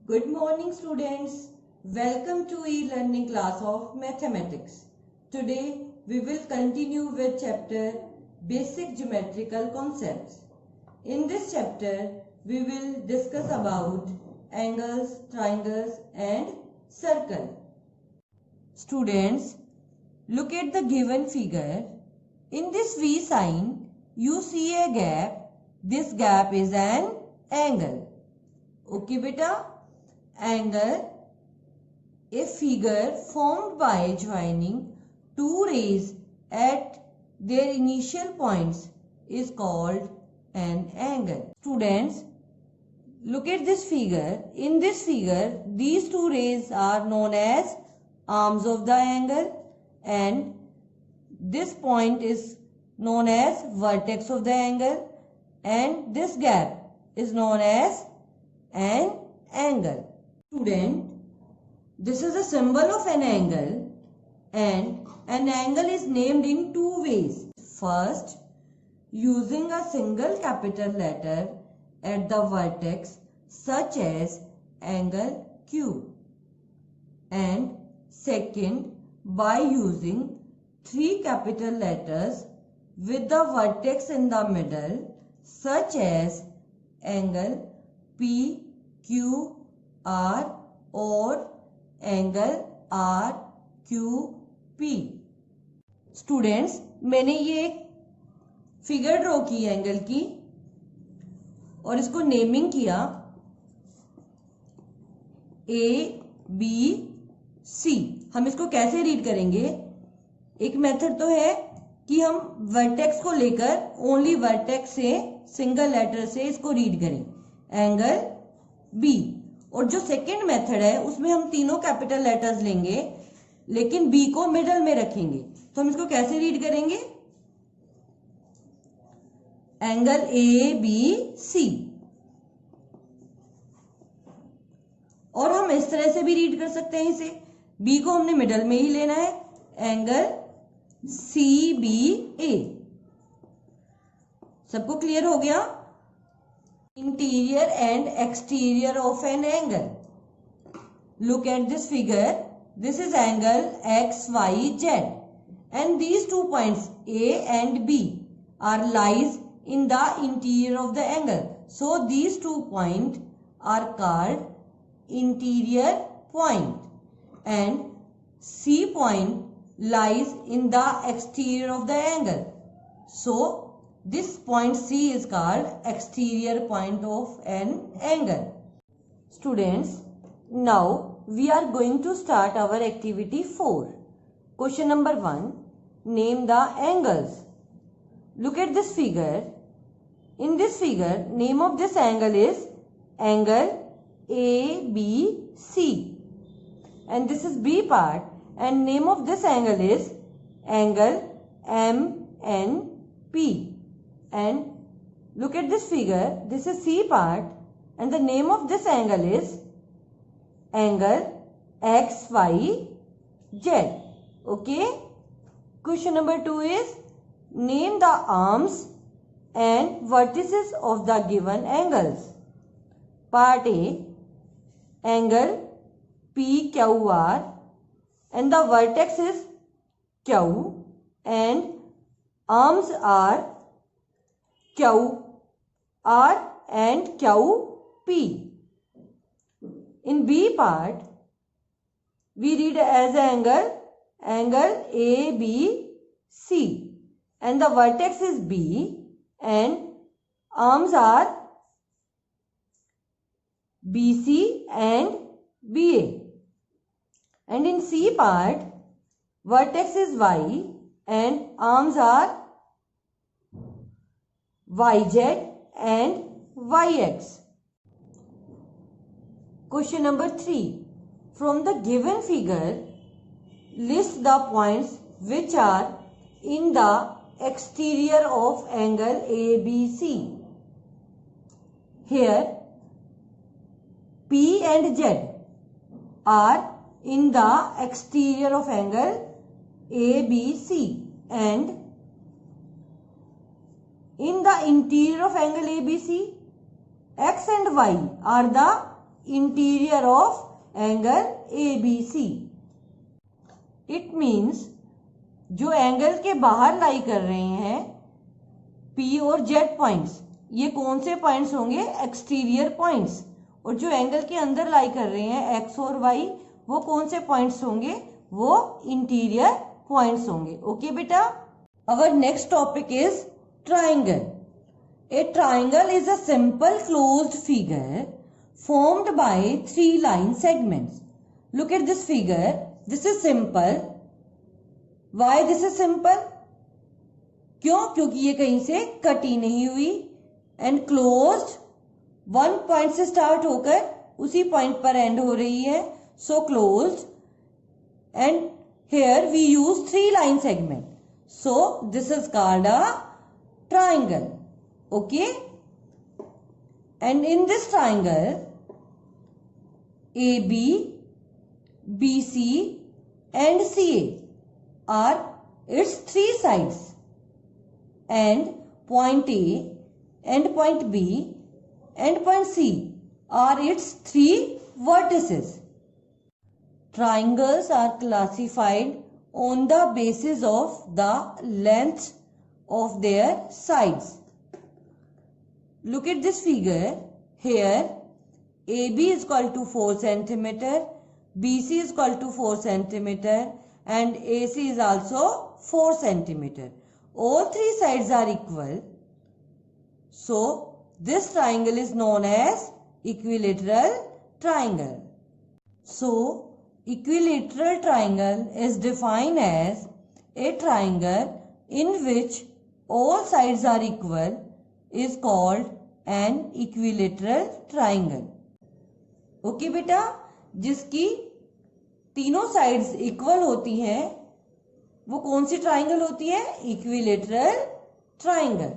Good morning students. Welcome to e-learning class of mathematics. Today we will continue with chapter Basic Geometrical Concepts. In this chapter we will discuss about angles, triangles and circle. Students, look at the given figure. In this V sign you see a gap. This gap is an angle. Okay beta? Angle, a figure formed by joining two rays at their initial points, is called an angle. Students, look at this figure. In this figure, these two rays are known as arms of the angle and this point is known as vertex of the angle and this gap is known as an angle. Student, this is a symbol of an angle and an angle is named in two ways. First, using a single capital letter at the vertex such as angle Q, and second, by using three capital letters with the vertex in the middle such as angle PQ R और angle R Q P. Students, मैंने ये एक figure draw की angle की और इसको naming किया ए B सी. हम इसको कैसे रीड करेंगे? एक मेथड तो है कि हम वर्टेक्स को लेकर ओनली वर्टेक्स से सिंगल लेटर से इसको रीड करें, एंगल बी. और जो सेकंड मेथड है उसमें हम तीनों कैपिटल लेटर्स लेंगे लेकिन बी को मिडल में रखेंगे. तो हम इसको कैसे रीड करेंगे? Angle A B C. और हम इस तरह से भी रीड कर सकते हैं इसे. बी को हमने मिडल में ही लेना है, एंगल सी बी ए. सबको क्लियर हो गया? Interior and exterior of an angle. Look at this figure. This is angle XYZ and these 2 points A and B are lies in the interior of the angle. So these 2 points are called interior point and C point lies in the exterior of the angle. So this point C is called exterior point of an angle. Students, now we are going to start our activity 4. Question number 1. Name the angles. Look at this figure. In this figure, name of this angle is angle ABC. And this is B part. And name of this angle is angle MNP. And look at this figure. This is C part and the name of this angle is angle XYZ. Okay. Question number 2 is name the arms and vertices of the given angles. Part A, angle PQR and the vertex is Q and arms are QR and QP. In B part, we read as angle ABC and the vertex is B and arms are BC and BA. And in C part, vertex is Y and arms are YZ and YX. Question number 3. From the given figure, list the points which are in the exterior of angle ABC. Here, P and Z are in the exterior of angle ABC and in the interior of angle ABC, X and Y are the interior of angle ABC. It means जो angle के बाहर लाई कर रहे हैं P और Z points, ये कौन से पॉइंट्स होंगे? Exterior points. और जो एंगल के अंदर लाई कर रहे हैं X और Y, वो कौन से पॉइंट्स होंगे? वो इंटीरियर पॉइंट्स होंगे. ओके बेटा. Our next topic is triangle. A triangle is a simple closed figure formed by 3 line segments. Look at this figure. This is simple. Why this is simple? क्यों? क्योंकि ये कहीं से cut ही नहीं हुई. एंड क्लोज्ड, वन पॉइंट से start होकर उसी पॉइंट पर एंड हो रही है. So closed. And here we use 3 line segment. So this is called a triangle. Okay. And in this triangle, AB, BC and CA are its 3 sides. And point A and point B and point C are its 3 vertices. Triangles are classified on the basis of the length of their sides. Look at this figure. Here AB is equal to 4 centimeter, BC is equal to 4 centimeter and AC is also 4 centimeter. All 3 sides are equal. So this triangle is known as equilateral triangle. So equilateral triangle is defined as a triangle in which all sides are equal is called an equilateral triangle. Okay बेटा. जिसकी तीनों sides equal होती हैं वो कौन C triangle होती है? Equilateral triangle.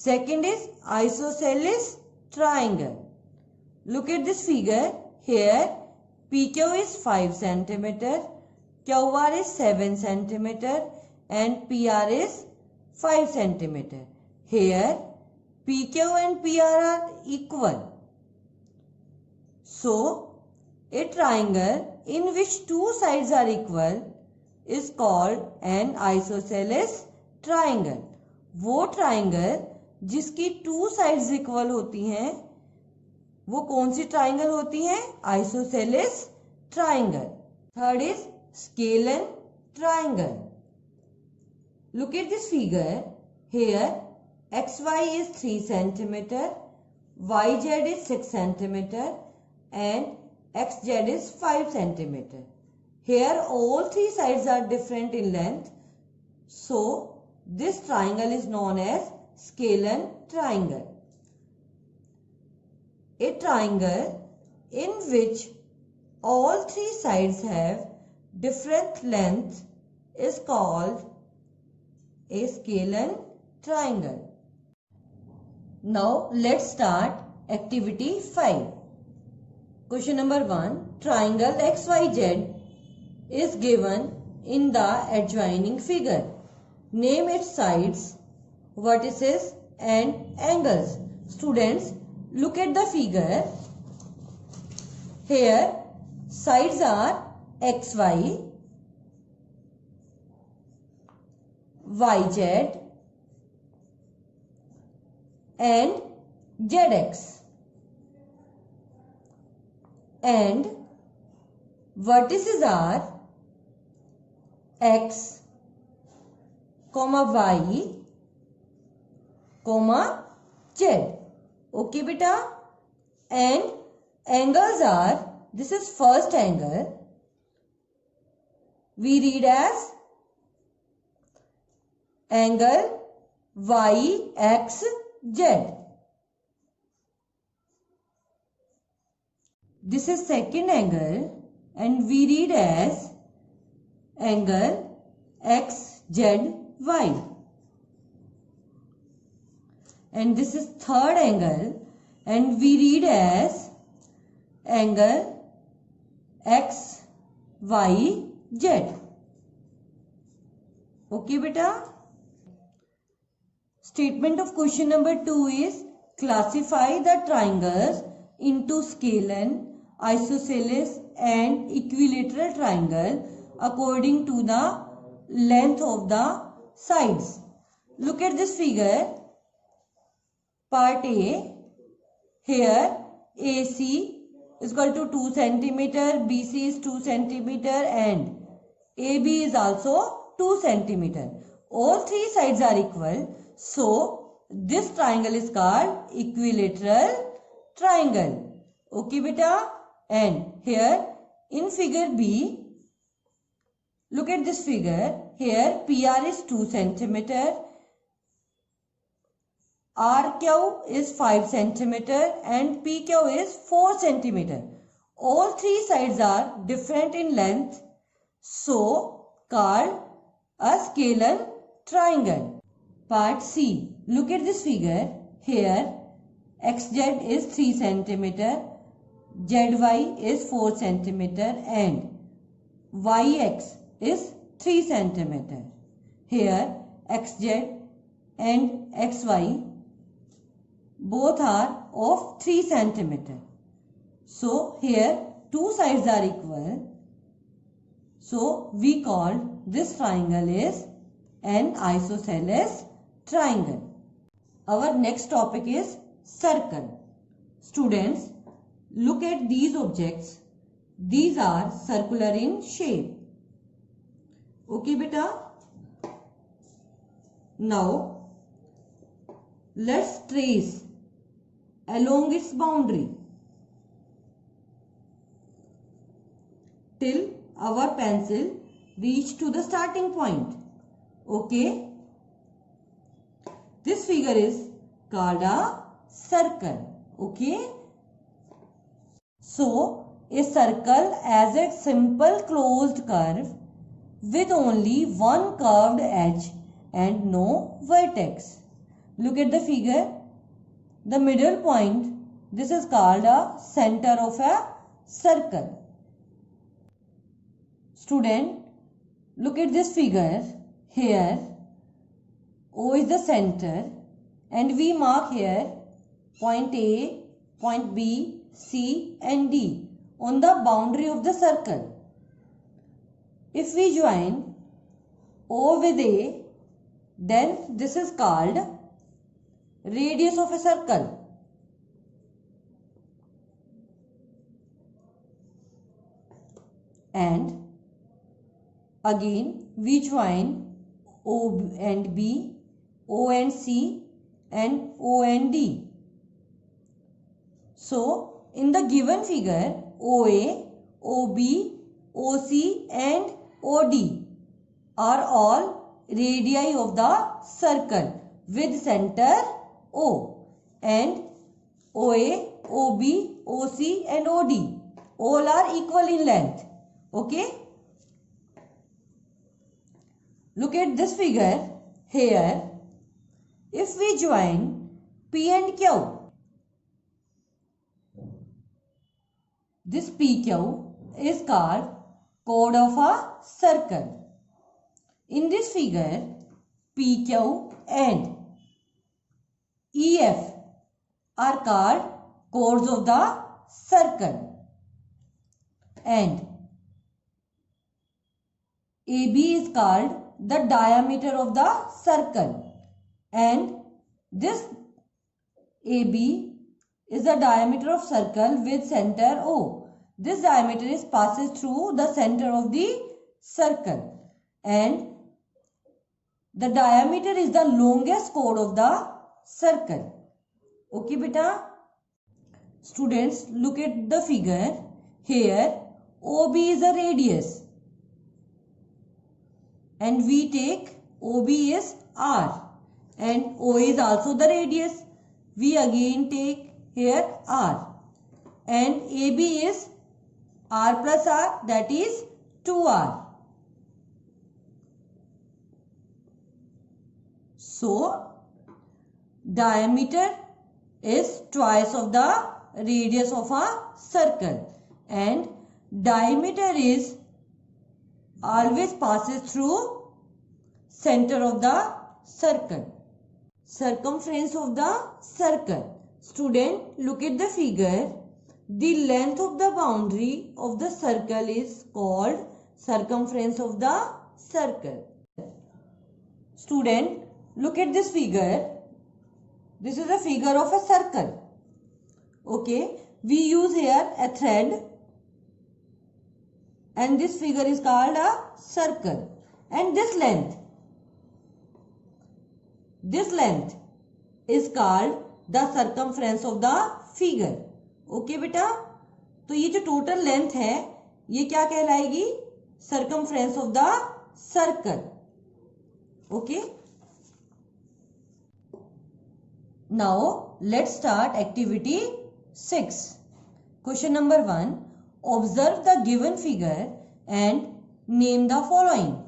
Second is isosceles triangle. Look at this figure. Here PQ is 5 centimeter, QR is 7 centimeter and PR is 5 centimeter. Here PQ and PR are equal. So a triangle in which 2 sides are equal is called an isosceles triangle. वो triangle जिसकी 2 sides equal होती हैं वो कौन C triangle होती है? Isosceles triangle. Third is scalene triangle. Look at this figure. Here XY is 3 centimeter, YZ is 6 centimeter and XZ is 5 centimeter. Here all 3 sides are different in length. So this triangle is known as scalene triangle. A triangle in which all 3 sides have different length is called a scalene triangle. Now let's start activity 5. Question number 1. Triangle XYZ is given in the adjoining figure. Name its sides, vertices and angles. Students, look at the figure. Here sides are XY, YZ and ZX, and vertices are X, Y, Z. Okay beta. And angles are, this is first angle, we read as angle YXZ. This is second angle and we read as angle XZY. And this is third angle and we read as angle XYZ. Okay beta. Statement of question number 2 is classify the triangles into scalene, isosceles and equilateral triangle according to the length of the sides. Look at this figure. Part A. Here AC is equal to 2 centimeter, BC is 2 centimeter and AB is also 2 centimeter. All three sides are equal. So this triangle is called equilateral triangle. Okay beta. And here in figure B, look at this figure. Here PR is 2 centimeter. RQ is 5 centimeter and PQ is 4 centimeter. All three sides are different in length, so called a scalar triangle. Part C. Look at this figure. Here XZ is 3 centimeter, ZY is 4 centimeter and YX is 3 centimeter. Here XZ and XY both are of 3 centimeter. So here two sides are equal. So we call this triangle is an isosceles triangle. Our next topic is circle. Students, look at these objects. These are circular in shape. Okay beta. Now let's trace along its boundary till our pencil reach to the starting point. Okay. This figure is called a circle. Okay. So a circle as a simple closed curve with only one curved edge and no vertex. Look at the figure. The middle point, this is called a center of a circle. Student, look at this figure. Here O is the center and we mark here point A, point B, C and D on the boundary of the circle. If we join O with A, then this is called radius of a circle. And again we join O and B, O and C and O and D. So in the given figure, OA, OB, OC and OD are all radii of the circle with center O, and OA, OB, OC and OD all are equal in length. Okay. Look at this figure. Here if we join P and Q, this PQ is called chord of a circle. In this figure, PQ and EF are called chords of the circle, and AB is called the diameter of the circle, and this AB is the diameter of circle with center O. This diameter passes through the center of the circle, and the diameter is the longest chord of the circle. Okay beta. Students, look at the figure. Here OB is a radius and we take OB is R, and O is also the radius. We again take here R, and AB is R plus R, that is 2R. So diameter is twice of the radius of a circle, and diameter is always passes through center of the circle. Circumference of the circle. Student, look at the figure. the length of the boundary of the circle is called circumference of the circle. Student, look at this figure. This is a figure of a circle. Okay, we use here a thread and this figure is called a circle. And this length is called the circumference of the figure. Okay बेटा, तो ये जो total length है ये क्या कहलाएगी? circumference of the circle. Okay. Now let's start activity 6. Question number 1. Observe the given figure and name the following.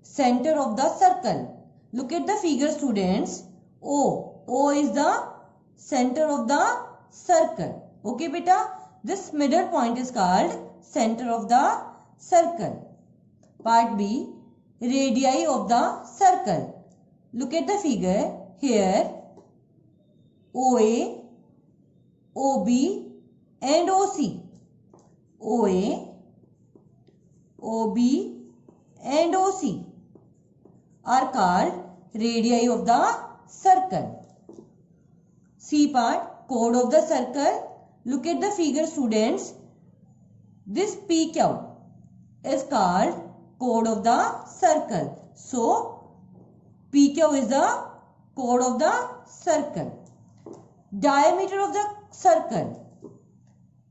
Center of the circle. Look at the figure, students. O is the center of the circle. Okay beta, this middle point is called center of the circle. Part B. Radii of the circle. Look at the figure here. OA, OB and OC. OA, OB and OC are called radii of the circle. C part, chord of the circle. Look at the figure, students. This PQ is called chord of the circle. So, PQ is the chord of the circle. Diameter of the circle.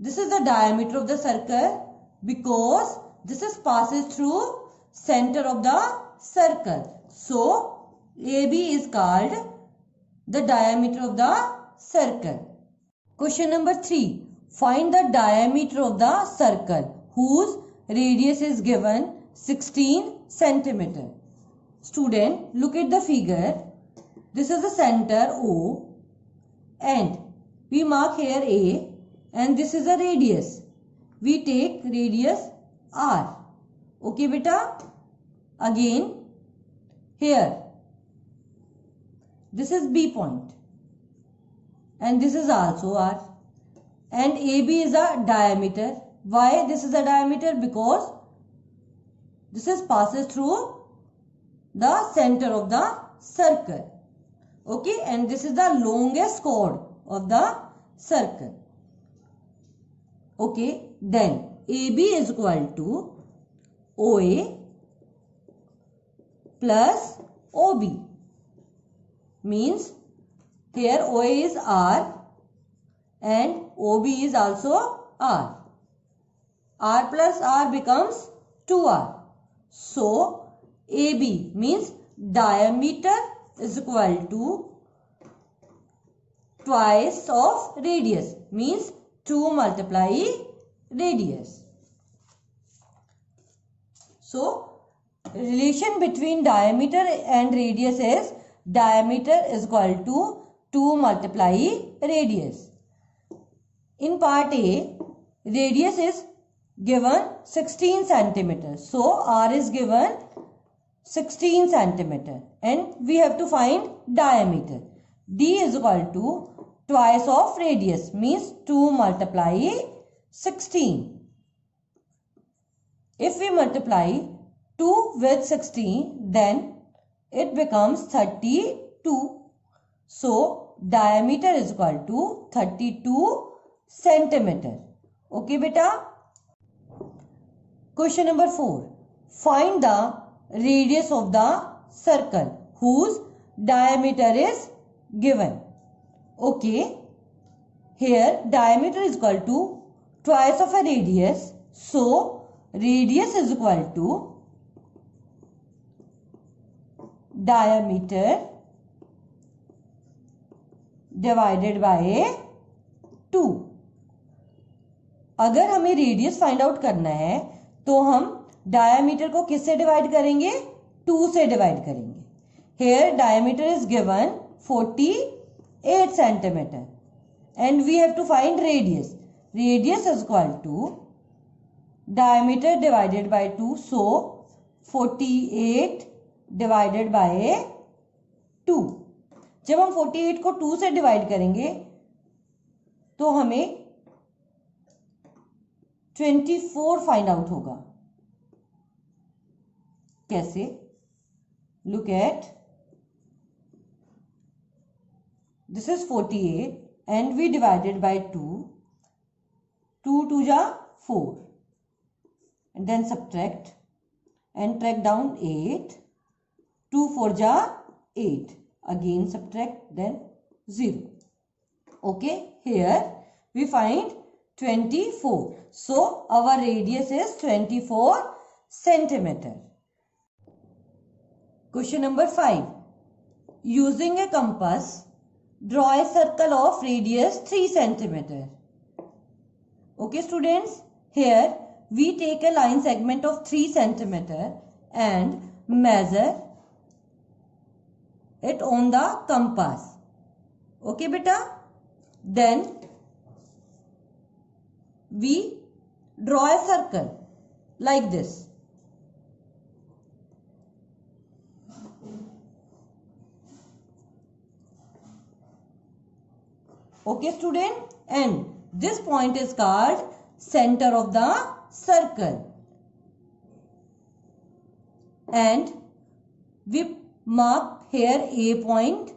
This is the diameter of the circle because this is passes through center of the circle. So, AB is called the diameter of the circle. Question number 3. Find the diameter of the circle whose radius is given 16 centimeter. Student, look at the figure. This is the center O and we mark here A and this is a radius. We take radius R. Okay beta. Again here this is B point and this is also R and AB is a diameter. Why this is a diameter? Because this is passes through the center of the circle. Okay, and this is the longest chord of the circle. Okay, then AB is equal to OA plus OB. Means here OA is R and OB is also R. R plus R becomes 2R. So, AB means diameter is equal to twice of radius. Means 2 multiply radius. So, relation between diameter and radius is diameter is equal to 2 multiply radius. In part A, radius is given 16 centimeters. So, R is given 16 centimeter and we have to find diameter. D is equal to twice of radius means 2 multiply 16. If we multiply 2 with 16 then it becomes 32. So, diameter is equal to 32 centimeter. Okay beta. Question number 4. Find the radius of the circle whose diameter is given. Okay. Here diameter is equal to twice of a radius. So, radius is equal to diameter divided by 2. अगर हमें radius find out करना है तो हम diameter को किससे divide करेंगे? 2 से डिवाइड करेंगे. Here diameter is given 48 centimetre and we have to find radius. Radius is equal to diameter divided by 2. So 48 divided by 2. जब हम 48 को 2 से डिवाइड करेंगे तो हमें 24 फाइंड आउट होगा। कैसे? Look at, this is 48 and we divided by 2. 2 2 ja 4, and then subtract and track down 8. 2 4 ja 8, again subtract, then 0. Okay, here we find 24. So our radius is 24 centimeter. Question number 5. Using a compass, draw a circle of radius 3 centimeter. Okay students, here we take a line segment of 3 centimeter and measure it on the compass. Okay beta, then we draw a circle like this. Okay student, and this point is called center of the circle, and we mark here a point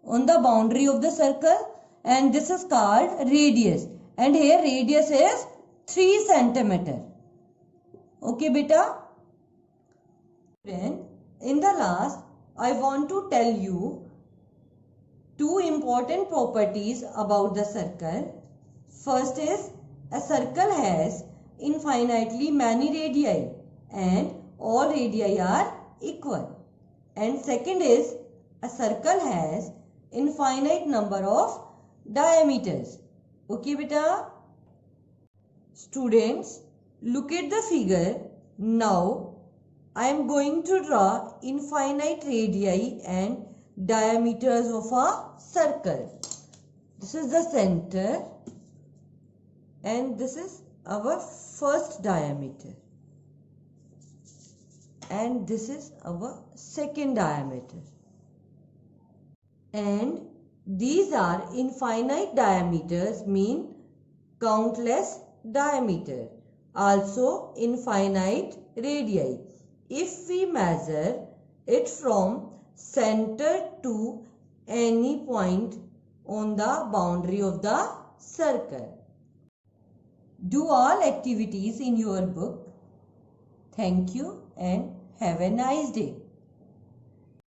on the boundary of the circle, and this is called radius, and here radius is 3 centimeter. Okay beta, then in the last I want to tell you two important properties about the circle. First is, a circle has infinitely many radii and all radii are equal. And second is, a circle has infinite number of diameters. Okay beta? Students, look at the figure. Now I am going to draw infinite radii and diameters of a circle. This is the center and this is our first diameter, and this is our second diameter, and these are infinite diameters, mean countless diameter, also infinite radii. If we measure it from center to any point on the boundary of the circle. Do all activities in your book. Thank you and have a nice day.